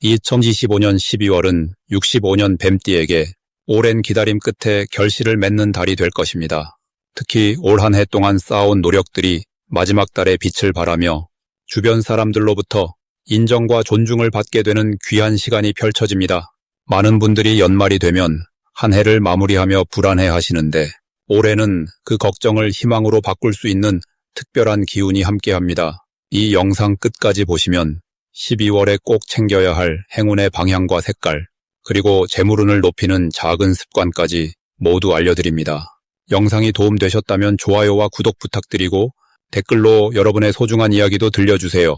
2025년 12월은 65년 뱀띠에게 오랜 기다림 끝에 결실을 맺는 달이 될 것입니다. 특히 올 한 해 동안 쌓아온 노력들이 마지막 달에 빛을 발하며 주변 사람들로부터 인정과 존중을 받게 되는 귀한 시간이 펼쳐집니다. 많은 분들이 연말이 되면 한 해를 마무리하며 불안해 하시는데 올해는 그 걱정을 희망으로 바꿀 수 있는 특별한 기운이 함께합니다. 이 영상 끝까지 보시면 12월에 꼭 챙겨야 할 행운의 방향과 색깔, 그리고 재물운을 높이는 작은 습관까지 모두 알려드립니다. 영상이 도움되셨다면 좋아요와 구독 부탁드리고 댓글로 여러분의 소중한 이야기도 들려주세요.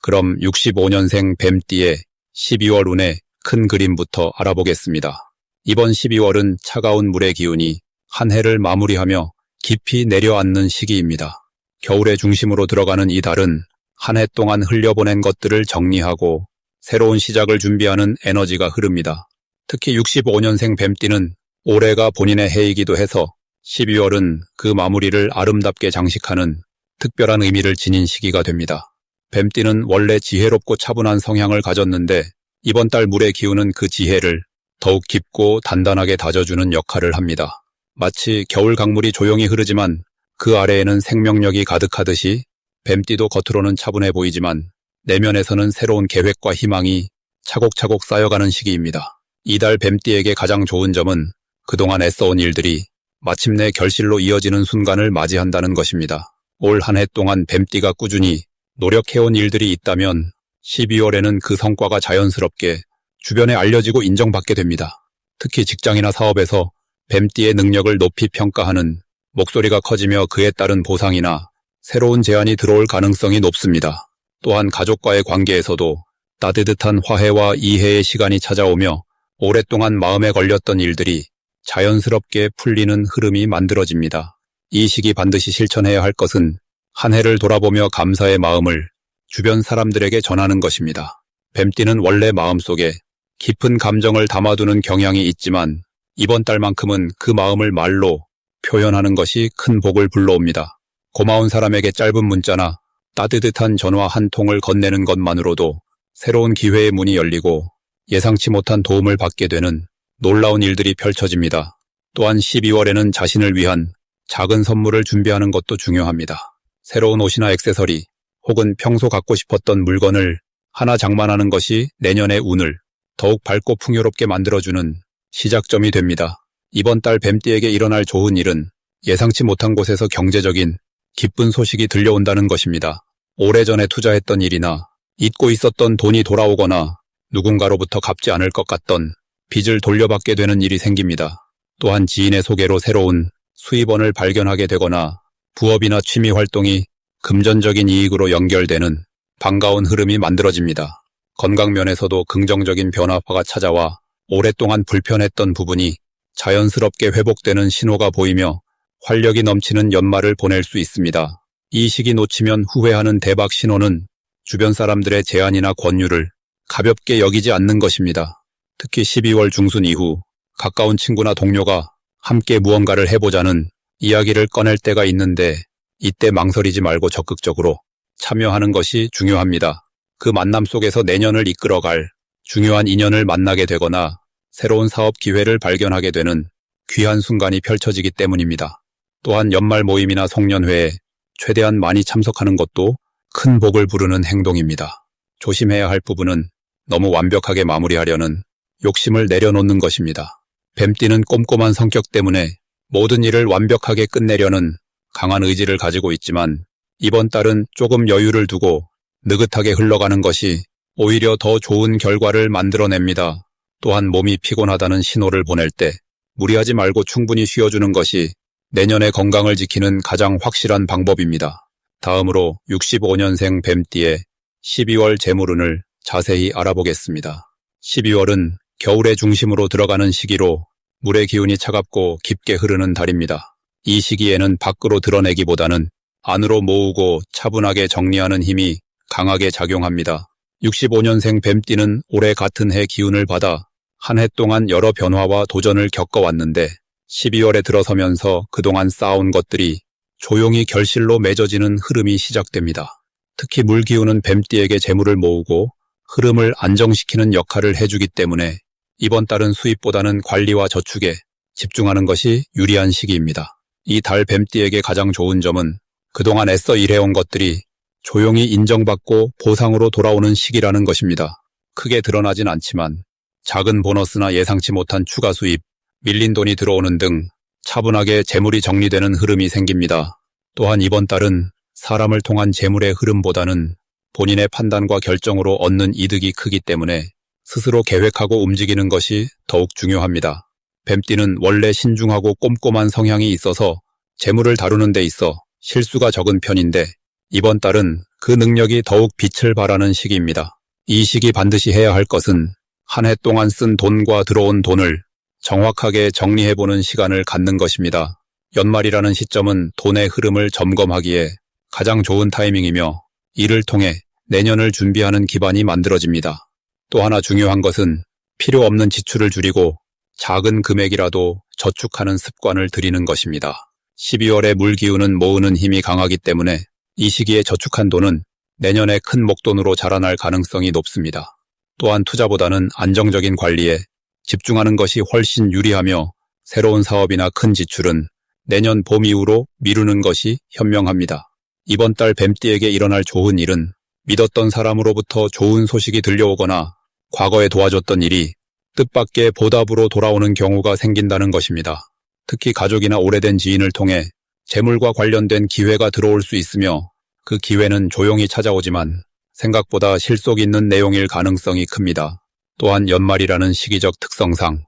그럼 65년생 뱀띠의 12월 운의 큰 그림부터 알아보겠습니다. 이번 12월은 차가운 물의 기운이 한 해를 마무리하며 깊이 내려앉는 시기입니다. 겨울의 중심으로 들어가는 이 달은 한 해 동안 흘려보낸 것들을 정리하고 새로운 시작을 준비하는 에너지가 흐릅니다. 특히 65년생 뱀띠는 올해가 본인의 해이기도 해서 12월은 그 마무리를 아름답게 장식하는 특별한 의미를 지닌 시기가 됩니다. 뱀띠는 원래 지혜롭고 차분한 성향을 가졌는데 이번 달 물의 기운은 그 지혜를 더욱 깊고 단단하게 다져주는 역할을 합니다. 마치 겨울 강물이 조용히 흐르지만 그 아래에는 생명력이 가득하듯이 뱀띠도 겉으로는 차분해 보이지만 내면에서는 새로운 계획과 희망이 차곡차곡 쌓여가는 시기입니다. 이달 뱀띠에게 가장 좋은 점은 그동안 애써온 일들이 마침내 결실로 이어지는 순간을 맞이한다는 것입니다. 올 한 해 동안 뱀띠가 꾸준히 노력해온 일들이 있다면 12월에는 그 성과가 자연스럽게 주변에 알려지고 인정받게 됩니다. 특히 직장이나 사업에서 뱀띠의 능력을 높이 평가하는 목소리가 커지며 그에 따른 보상이나 새로운 제안이 들어올 가능성이 높습니다. 또한 가족과의 관계에서도 따뜻한 화해와 이해의 시간이 찾아오며 오랫동안 마음에 걸렸던 일들이 자연스럽게 풀리는 흐름이 만들어집니다. 이 시기 반드시 실천해야 할 것은 한 해를 돌아보며 감사의 마음을 주변 사람들에게 전하는 것입니다. 뱀띠는 원래 마음속에 깊은 감정을 담아두는 경향이 있지만 이번 달만큼은 그 마음을 말로 표현하는 것이 큰 복을 불러옵니다. 고마운 사람에게 짧은 문자나 따뜻한 전화 한 통을 건네는 것만으로도 새로운 기회의 문이 열리고 예상치 못한 도움을 받게 되는 놀라운 일들이 펼쳐집니다. 또한 12월에는 자신을 위한 작은 선물을 준비하는 것도 중요합니다. 새로운 옷이나 액세서리 혹은 평소 갖고 싶었던 물건을 하나 장만하는 것이 내년의 운을 더욱 밝고 풍요롭게 만들어주는 시작점이 됩니다. 이번 달 뱀띠에게 일어날 좋은 일은 예상치 못한 곳에서 경제적인 기쁜 소식이 들려온다는 것입니다. 오래전에 투자했던 일이나 잊고 있었던 돈이 돌아오거나 누군가로부터 갚지 않을 것 같던 빚을 돌려받게 되는 일이 생깁니다. 또한 지인의 소개로 새로운 수입원을 발견하게 되거나 부업이나 취미 활동이 금전적인 이익으로 연결되는 반가운 흐름이 만들어집니다. 건강면에서도 긍정적인 변화가 찾아와 오랫동안 불편했던 부분이 자연스럽게 회복되는 신호가 보이며 활력이 넘치는 연말을 보낼 수 있습니다. 이 시기 놓치면 후회하는 대박 신호는 주변 사람들의 제안이나 권유를 가볍게 여기지 않는 것입니다. 특히 12월 중순 이후 가까운 친구나 동료가 함께 무언가를 해보자는 이야기를 꺼낼 때가 있는데 이때 망설이지 말고 적극적으로 참여하는 것이 중요합니다. 그 만남 속에서 내년을 이끌어갈 중요한 인연을 만나게 되거나 새로운 사업 기회를 발견하게 되는 귀한 순간이 펼쳐지기 때문입니다. 또한 연말 모임이나 송년회에 최대한 많이 참석하는 것도 큰 복을 부르는 행동입니다. 조심해야 할 부분은 너무 완벽하게 마무리하려는 욕심을 내려놓는 것입니다. 뱀띠는 꼼꼼한 성격 때문에 모든 일을 완벽하게 끝내려는 강한 의지를 가지고 있지만 이번 달은 조금 여유를 두고 느긋하게 흘러가는 것이 오히려 더 좋은 결과를 만들어냅니다. 또한 몸이 피곤하다는 신호를 보낼 때 무리하지 말고 충분히 쉬어주는 것이 내년의 건강을 지키는 가장 확실한 방법입니다. 다음으로 65년생 뱀띠의 12월 재물운을 자세히 알아보겠습니다. 12월은 겨울의 중심으로 들어가는 시기로 물의 기운이 차갑고 깊게 흐르는 달입니다. 이 시기에는 밖으로 드러내기보다는 안으로 모으고 차분하게 정리하는 힘이 강하게 작용합니다. 65년생 뱀띠는 올해 같은 해 기운을 받아 한 해 동안 여러 변화와 도전을 겪어왔는데 12월에 들어서면서 그동안 쌓아온 것들이 조용히 결실로 맺어지는 흐름이 시작됩니다. 특히 물 기운은 뱀띠에게 재물을 모으고 흐름을 안정시키는 역할을 해주기 때문에 이번 달은 수입보다는 관리와 저축에 집중하는 것이 유리한 시기입니다. 이 달 뱀띠에게 가장 좋은 점은 그동안 애써 일해온 것들이 조용히 인정받고 보상으로 돌아오는 시기라는 것입니다. 크게 드러나진 않지만 작은 보너스나 예상치 못한 추가 수입, 밀린 돈이 들어오는 등 차분하게 재물이 정리되는 흐름이 생깁니다. 또한 이번 달은 사람을 통한 재물의 흐름보다는 본인의 판단과 결정으로 얻는 이득이 크기 때문에 스스로 계획하고 움직이는 것이 더욱 중요합니다. 뱀띠는 원래 신중하고 꼼꼼한 성향이 있어서 재물을 다루는 데 있어 실수가 적은 편인데 이번 달은 그 능력이 더욱 빛을 발하는 시기입니다. 이 시기 반드시 해야 할 것은 한 해 동안 쓴 돈과 들어온 돈을 정확하게 정리해보는 시간을 갖는 것입니다. 연말이라는 시점은 돈의 흐름을 점검하기에 가장 좋은 타이밍이며 이를 통해 내년을 준비하는 기반이 만들어집니다. 또 하나 중요한 것은 필요 없는 지출을 줄이고 작은 금액이라도 저축하는 습관을 들이는 것입니다. 12월에 물 기운은 모으는 힘이 강하기 때문에 이 시기에 저축한 돈은 내년에 큰 목돈으로 자라날 가능성이 높습니다. 또한 투자보다는 안정적인 관리에 집중하는 것이 훨씬 유리하며 새로운 사업이나 큰 지출은 내년 봄 이후로 미루는 것이 현명합니다. 이번 달 뱀띠에게 일어날 좋은 일은 믿었던 사람으로부터 좋은 소식이 들려오거나 과거에 도와줬던 일이 뜻밖의 보답으로 돌아오는 경우가 생긴다는 것입니다. 특히 가족이나 오래된 지인을 통해 재물과 관련된 기회가 들어올 수 있으며 그 기회는 조용히 찾아오지만 생각보다 실속 있는 내용일 가능성이 큽니다. 또한 연말이라는 시기적 특성상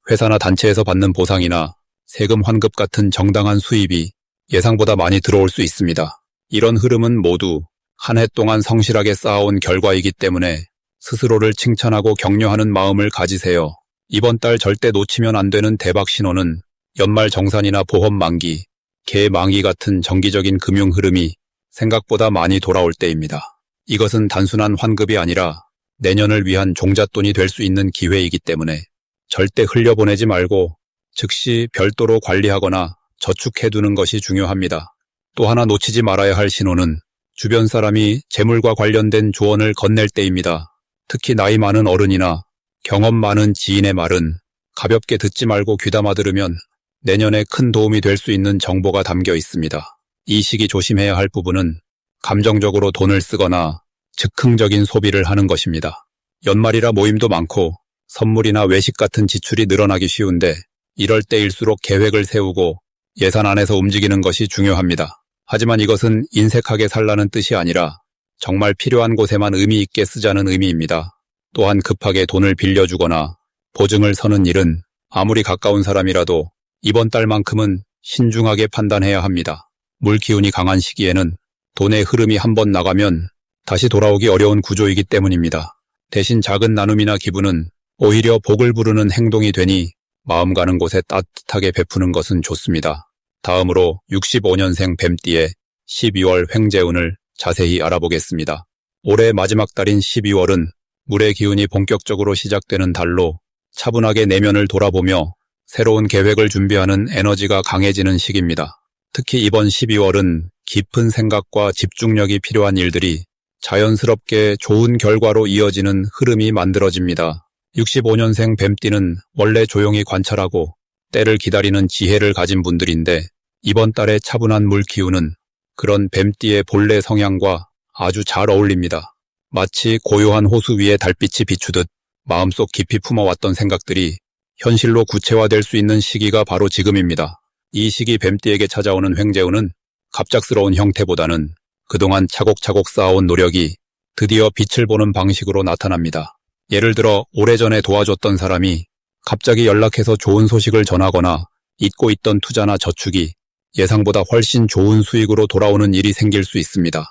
회사나 단체에서 받는 보상이나 세금 환급 같은 정당한 수입이 예상보다 많이 들어올 수 있습니다. 이런 흐름은 모두 한 해 동안 성실하게 쌓아온 결과이기 때문에 스스로를 칭찬하고 격려하는 마음을 가지세요. 이번 달 절대 놓치면 안 되는 대박 신호는 연말 정산이나 보험 만기, 개 만기 같은 정기적인 금융 흐름이 생각보다 많이 돌아올 때입니다. 이것은 단순한 환급이 아니라 내년을 위한 종잣돈이 될 수 있는 기회이기 때문에 절대 흘려보내지 말고 즉시 별도로 관리하거나 저축해두는 것이 중요합니다. 또 하나 놓치지 말아야 할 신호는 주변 사람이 재물과 관련된 조언을 건넬 때입니다. 특히 나이 많은 어른이나 경험 많은 지인의 말은 가볍게 듣지 말고 귀담아 들으면 내년에 큰 도움이 될 수 있는 정보가 담겨 있습니다. 이 시기 조심해야 할 부분은 감정적으로 돈을 쓰거나 즉흥적인 소비를 하는 것입니다. 연말이라 모임도 많고 선물이나 외식 같은 지출이 늘어나기 쉬운데 이럴 때일수록 계획을 세우고 예산 안에서 움직이는 것이 중요합니다. 하지만 이것은 인색하게 살라는 뜻이 아니라 정말 필요한 곳에만 의미 있게 쓰자는 의미입니다. 또한 급하게 돈을 빌려주거나 보증을 서는 일은 아무리 가까운 사람이라도 이번 달만큼은 신중하게 판단해야 합니다. 물 기운이 강한 시기에는 돈의 흐름이 한번 나가면 다시 돌아오기 어려운 구조이기 때문입니다. 대신 작은 나눔이나 기부는 오히려 복을 부르는 행동이 되니 마음 가는 곳에 따뜻하게 베푸는 것은 좋습니다. 다음으로 65년생 뱀띠의 12월 횡재운을 자세히 알아보겠습니다. 올해 마지막 달인 12월은 물의 기운이 본격적으로 시작되는 달로 차분하게 내면을 돌아보며 새로운 계획을 준비하는 에너지가 강해지는 시기입니다. 특히 이번 12월은 깊은 생각과 집중력이 필요한 일들이 자연스럽게 좋은 결과로 이어지는 흐름이 만들어집니다. 65년생 뱀띠는 원래 조용히 관찰하고 때를 기다리는 지혜를 가진 분들인데 이번 달의 차분한 물 기운은 그런 뱀띠의 본래 성향과 아주 잘 어울립니다. 마치 고요한 호수 위에 달빛이 비추듯 마음속 깊이 품어왔던 생각들이 현실로 구체화될 수 있는 시기가 바로 지금입니다. 이 시기 뱀띠에게 찾아오는 횡재운은 갑작스러운 형태보다는 그동안 차곡차곡 쌓아온 노력이 드디어 빛을 보는 방식으로 나타납니다. 예를 들어 오래전에 도와줬던 사람이 갑자기 연락해서 좋은 소식을 전하거나 잊고 있던 투자나 저축이 예상보다 훨씬 좋은 수익으로 돌아오는 일이 생길 수 있습니다.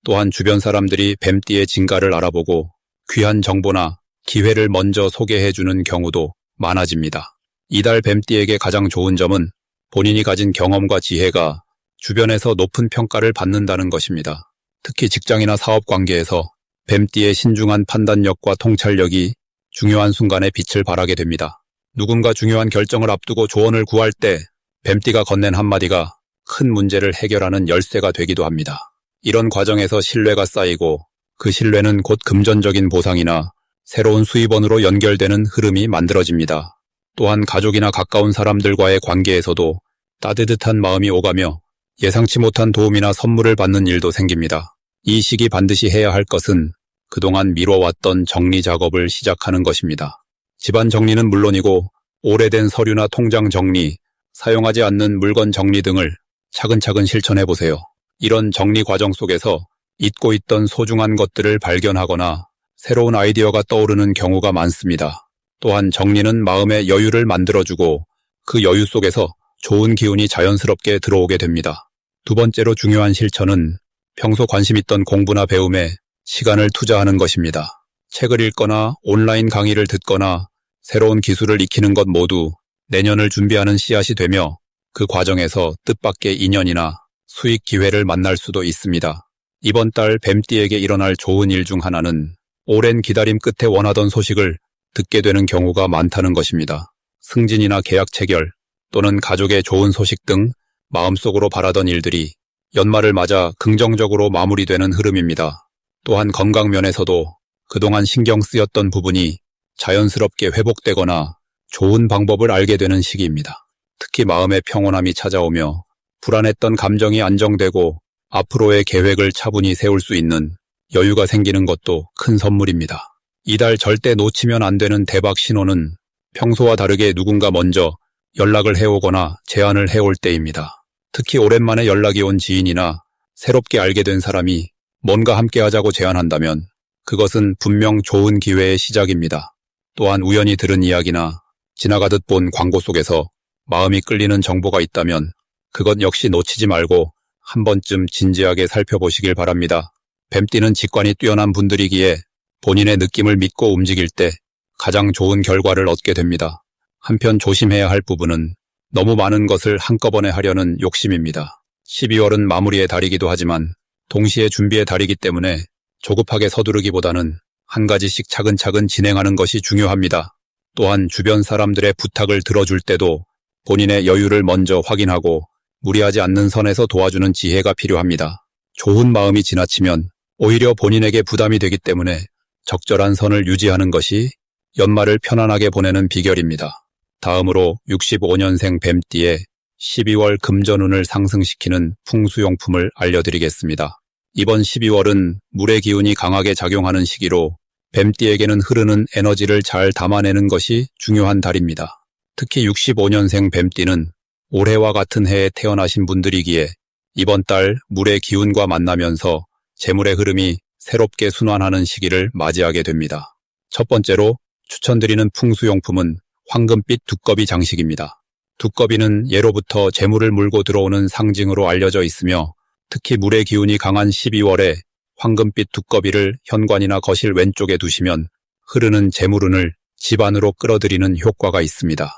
또한 주변 사람들이 뱀띠의 진가를 알아보고 귀한 정보나 기회를 먼저 소개해주는 경우도 많아집니다. 이달 뱀띠에게 가장 좋은 점은 본인이 가진 경험과 지혜가 주변에서 높은 평가를 받는다는 것입니다. 특히 직장이나 사업 관계에서 뱀띠의 신중한 판단력과 통찰력이 중요한 순간에 빛을 발하게 됩니다. 누군가 중요한 결정을 앞두고 조언을 구할 때 뱀띠가 건넨 한마디가 큰 문제를 해결하는 열쇠가 되기도 합니다. 이런 과정에서 신뢰가 쌓이고 그 신뢰는 곧 금전적인 보상이나 새로운 수입원으로 연결되는 흐름이 만들어집니다. 또한 가족이나 가까운 사람들과의 관계에서도 따뜻한 마음이 오가며 예상치 못한 도움이나 선물을 받는 일도 생깁니다. 이 시기 반드시 해야 할 것은 그동안 미뤄왔던 정리 작업을 시작하는 것입니다. 집안 정리는 물론이고 오래된 서류나 통장 정리, 사용하지 않는 물건 정리 등을 차근차근 실천해보세요. 이런 정리 과정 속에서 잊고 있던 소중한 것들을 발견하거나 새로운 아이디어가 떠오르는 경우가 많습니다. 또한 정리는 마음의 여유를 만들어주고 그 여유 속에서 좋은 기운이 자연스럽게 들어오게 됩니다. 두 번째로 중요한 실천은 평소 관심 있던 공부나 배움에 시간을 투자하는 것입니다. 책을 읽거나 온라인 강의를 듣거나 새로운 기술을 익히는 것 모두 내년을 준비하는 씨앗이 되며 그 과정에서 뜻밖의 인연이나 수익 기회를 만날 수도 있습니다. 이번 달 뱀띠에게 일어날 좋은 일 중 하나는 오랜 기다림 끝에 원하던 소식을 듣게 되는 경우가 많다는 것입니다. 승진이나 계약 체결 또는 가족의 좋은 소식 등 마음속으로 바라던 일들이 연말을 맞아 긍정적으로 마무리되는 흐름입니다. 또한 건강 면에서도 그동안 신경 쓰였던 부분이 자연스럽게 회복되거나 좋은 방법을 알게 되는 시기입니다. 특히 마음의 평온함이 찾아오며 불안했던 감정이 안정되고 앞으로의 계획을 차분히 세울 수 있는 여유가 생기는 것도 큰 선물입니다. 이달 절대 놓치면 안 되는 대박 신호는 평소와 다르게 누군가 먼저 연락을 해오거나 제안을 해올 때입니다. 특히 오랜만에 연락이 온 지인이나 새롭게 알게 된 사람이 뭔가 함께하자고 제안한다면 그것은 분명 좋은 기회의 시작입니다. 또한 우연히 들은 이야기나 지나가듯 본 광고 속에서 마음이 끌리는 정보가 있다면 그것 역시 놓치지 말고 한 번쯤 진지하게 살펴보시길 바랍니다. 뱀띠는 직관이 뛰어난 분들이기에 본인의 느낌을 믿고 움직일 때 가장 좋은 결과를 얻게 됩니다. 한편 조심해야 할 부분은 너무 많은 것을 한꺼번에 하려는 욕심입니다. 12월은 마무리의 달이기도 하지만 동시에 준비의 달이기 때문에 조급하게 서두르기보다는 한 가지씩 차근차근 진행하는 것이 중요합니다. 또한 주변 사람들의 부탁을 들어줄 때도 본인의 여유를 먼저 확인하고 무리하지 않는 선에서 도와주는 지혜가 필요합니다. 좋은 마음이 지나치면 오히려 본인에게 부담이 되기 때문에 적절한 선을 유지하는 것이 연말을 편안하게 보내는 비결입니다. 다음으로 65년생 뱀띠의 12월 금전운을 상승시키는 풍수용품을 알려드리겠습니다. 이번 12월은 물의 기운이 강하게 작용하는 시기로 뱀띠에게는 흐르는 에너지를 잘 담아내는 것이 중요한 달입니다. 특히 65년생 뱀띠는 올해와 같은 해에 태어나신 분들이기에 이번 달 물의 기운과 만나면서 재물의 흐름이 새롭게 순환하는 시기를 맞이하게 됩니다. 첫 번째로 추천드리는 풍수용품은 황금빛 두꺼비 장식입니다. 두꺼비는 예로부터 재물을 물고 들어오는 상징으로 알려져 있으며 특히 물의 기운이 강한 12월에 황금빛 두꺼비를 현관이나 거실 왼쪽에 두시면 흐르는 재물운을 집 안으로 끌어들이는 효과가 있습니다.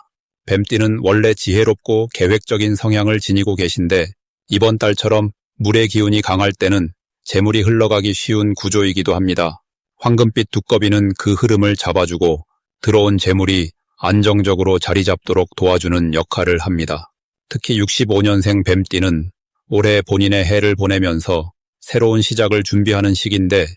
뱀띠는 원래 지혜롭고 계획적인 성향을 지니고 계신데 이번 달처럼 물의 기운이 강할 때는 재물이 흘러가기 쉬운 구조이기도 합니다. 황금빛 두꺼비는 그 흐름을 잡아주고 들어온 재물이 안정적으로 자리 잡도록 도와주는 역할을 합니다. 특히 65년생 뱀띠는 올해 본인의 해를 보내면서 새로운 시작을 준비하는 시기인데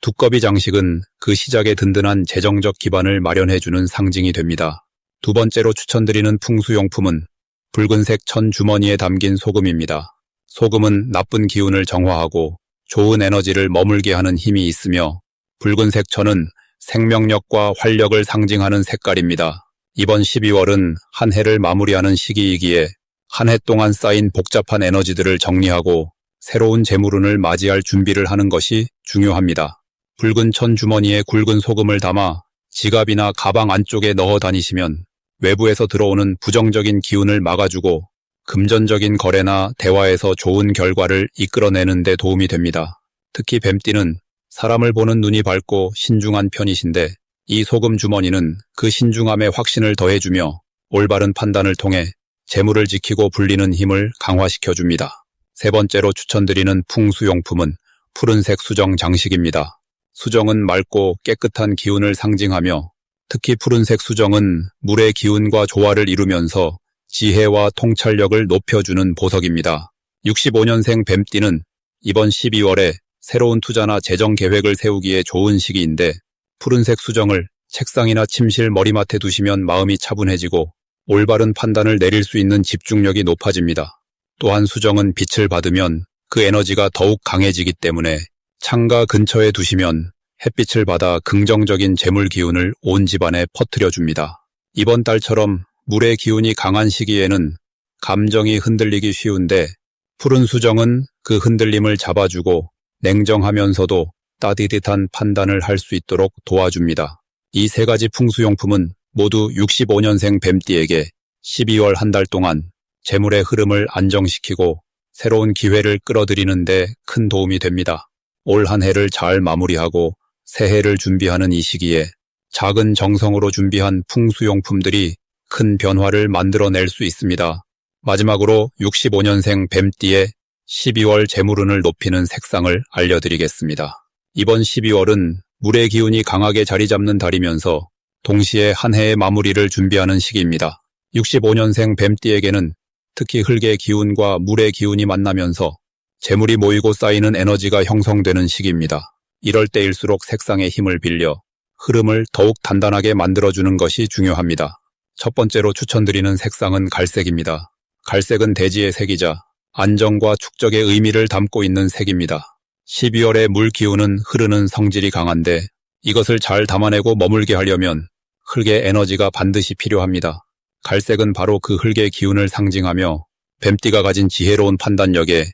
두꺼비 장식은 그 시작에 든든한 재정적 기반을 마련해주는 상징이 됩니다. 두 번째로 추천드리는 풍수용품은 붉은색 천 주머니에 담긴 소금입니다. 소금은 나쁜 기운을 정화하고 좋은 에너지를 머물게 하는 힘이 있으며 붉은색 천은 생명력과 활력을 상징하는 색깔입니다. 이번 12월은 한 해를 마무리하는 시기이기에 한 해 동안 쌓인 복잡한 에너지들을 정리하고 새로운 재물운을 맞이할 준비를 하는 것이 중요합니다. 붉은 천 주머니에 굵은 소금을 담아 지갑이나 가방 안쪽에 넣어 다니시면 외부에서 들어오는 부정적인 기운을 막아주고 금전적인 거래나 대화에서 좋은 결과를 이끌어내는 데 도움이 됩니다. 특히 뱀띠는 사람을 보는 눈이 밝고 신중한 편이신데 이 소금 주머니는 그 신중함에 확신을 더해주며 올바른 판단을 통해 재물을 지키고 불리는 힘을 강화시켜줍니다. 세 번째로 추천드리는 풍수용품은 푸른색 수정 장식입니다. 수정은 맑고 깨끗한 기운을 상징하며 특히 푸른색 수정은 물의 기운과 조화를 이루면서 지혜와 통찰력을 높여주는 보석입니다. 65년생 뱀띠는 이번 12월에 새로운 투자나 재정 계획을 세우기에 좋은 시기인데 푸른색 수정을 책상이나 침실 머리맡에 두시면 마음이 차분해지고 올바른 판단을 내릴 수 있는 집중력이 높아집니다. 또한 수정은 빛을 받으면 그 에너지가 더욱 강해지기 때문에 창가 근처에 두시면 햇빛을 받아 긍정적인 재물 기운을 온 집안에 퍼뜨려줍니다. 이번 달처럼 물의 기운이 강한 시기에는 감정이 흔들리기 쉬운데 푸른 수정은 그 흔들림을 잡아주고 냉정하면서도 따뜻한 판단을 할 수 있도록 도와줍니다. 이 세 가지 풍수용품은 모두 65년생 뱀띠에게 12월 한 달 동안 재물의 흐름을 안정시키고 새로운 기회를 끌어들이는 데 큰 도움이 됩니다. 올 한 해를 잘 마무리하고 새해를 준비하는 이 시기에 작은 정성으로 준비한 풍수용품들이 큰 변화를 만들어낼 수 있습니다. 마지막으로 65년생 뱀띠의 12월 재물운을 높이는 색상을 알려드리겠습니다. 이번 12월은 물의 기운이 강하게 자리 잡는 달이면서 동시에 한 해의 마무리를 준비하는 시기입니다. 65년생 뱀띠에게는 특히 흙의 기운과 물의 기운이 만나면서 재물이 모이고 쌓이는 에너지가 형성되는 시기입니다. 이럴 때일수록 색상의 힘을 빌려 흐름을 더욱 단단하게 만들어주는 것이 중요합니다. 첫 번째로 추천드리는 색상은 갈색입니다. 갈색은 대지의 색이자 안정과 축적의 의미를 담고 있는 색입니다. 12월의 물 기운은 흐르는 성질이 강한데 이것을 잘 담아내고 머물게 하려면 흙의 에너지가 반드시 필요합니다. 갈색은 바로 그 흙의 기운을 상징하며 뱀띠가 가진 지혜로운 판단력에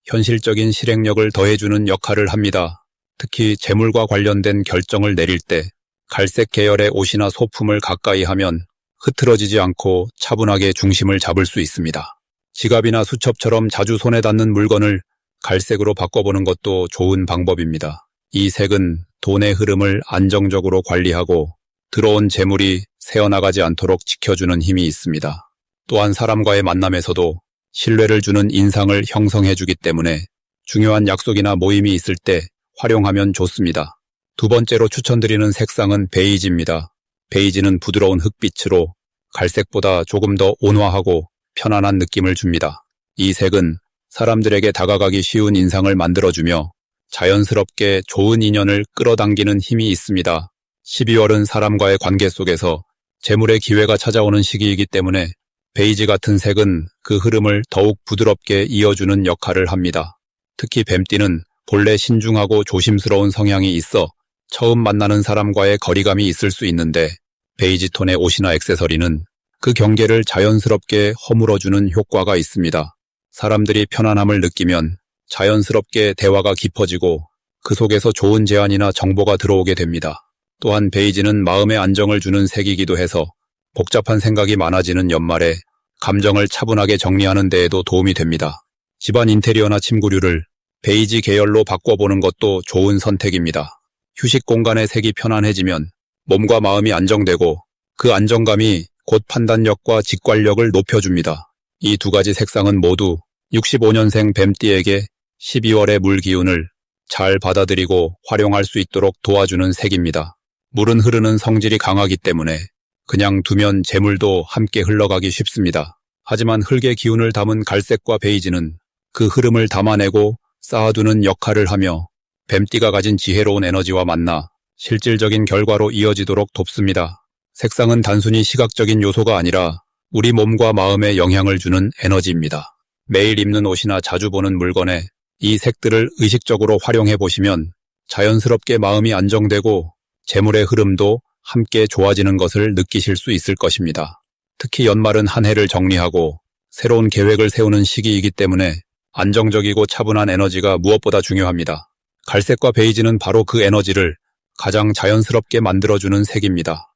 현실적인 실행력을 더해주는 역할을 합니다. 특히 재물과 관련된 결정을 내릴 때 갈색 계열의 옷이나 소품을 가까이 하면 흐트러지지 않고 차분하게 중심을 잡을 수 있습니다. 지갑이나 수첩처럼 자주 손에 닿는 물건을 갈색으로 바꿔보는 것도 좋은 방법입니다. 이 색은 돈의 흐름을 안정적으로 관리하고 들어온 재물이 새어나가지 않도록 지켜주는 힘이 있습니다. 또한 사람과의 만남에서도 신뢰를 주는 인상을 형성해주기 때문에 중요한 약속이나 모임이 있을 때 활용하면 좋습니다. 두 번째로 추천드리는 색상은 베이지입니다. 베이지는 부드러운 흑빛으로 갈색보다 조금 더 온화하고 편안한 느낌을 줍니다. 이 색은 사람들에게 다가가기 쉬운 인상을 만들어주며 자연스럽게 좋은 인연을 끌어당기는 힘이 있습니다. 12월은 사람과의 관계 속에서 재물의 기회가 찾아오는 시기이기 때문에 베이지 같은 색은 그 흐름을 더욱 부드럽게 이어주는 역할을 합니다. 특히 뱀띠는 본래 신중하고 조심스러운 성향이 있어 처음 만나는 사람과의 거리감이 있을 수 있는데 베이지 톤의 옷이나 액세서리는 그 경계를 자연스럽게 허물어주는 효과가 있습니다. 사람들이 편안함을 느끼면 자연스럽게 대화가 깊어지고 그 속에서 좋은 제안이나 정보가 들어오게 됩니다. 또한 베이지는 마음의 안정을 주는 색이기도 해서 복잡한 생각이 많아지는 연말에 감정을 차분하게 정리하는 데에도 도움이 됩니다. 집안 인테리어나 침구류를 베이지 계열로 바꿔보는 것도 좋은 선택입니다. 휴식 공간의 색이 편안해지면 몸과 마음이 안정되고 그 안정감이 곧 판단력과 직관력을 높여줍니다. 이 두 가지 색상은 모두 65년생 뱀띠에게 12월의 물 기운을 잘 받아들이고 활용할 수 있도록 도와주는 색입니다. 물은 흐르는 성질이 강하기 때문에 그냥 두면 재물도 함께 흘러가기 쉽습니다. 하지만 흙의 기운을 담은 갈색과 베이지는 그 흐름을 담아내고 쌓아두는 역할을 하며 뱀띠가 가진 지혜로운 에너지와 만나 실질적인 결과로 이어지도록 돕습니다. 색상은 단순히 시각적인 요소가 아니라 우리 몸과 마음에 영향을 주는 에너지입니다. 매일 입는 옷이나 자주 보는 물건에 이 색들을 의식적으로 활용해 보시면 자연스럽게 마음이 안정되고 재물의 흐름도 함께 좋아지는 것을 느끼실 수 있을 것입니다. 특히 연말은 한 해를 정리하고 새로운 계획을 세우는 시기이기 때문에 안정적이고 차분한 에너지가 무엇보다 중요합니다. 갈색과 베이지는 바로 그 에너지를 가장 자연스럽게 만들어주는 색입니다.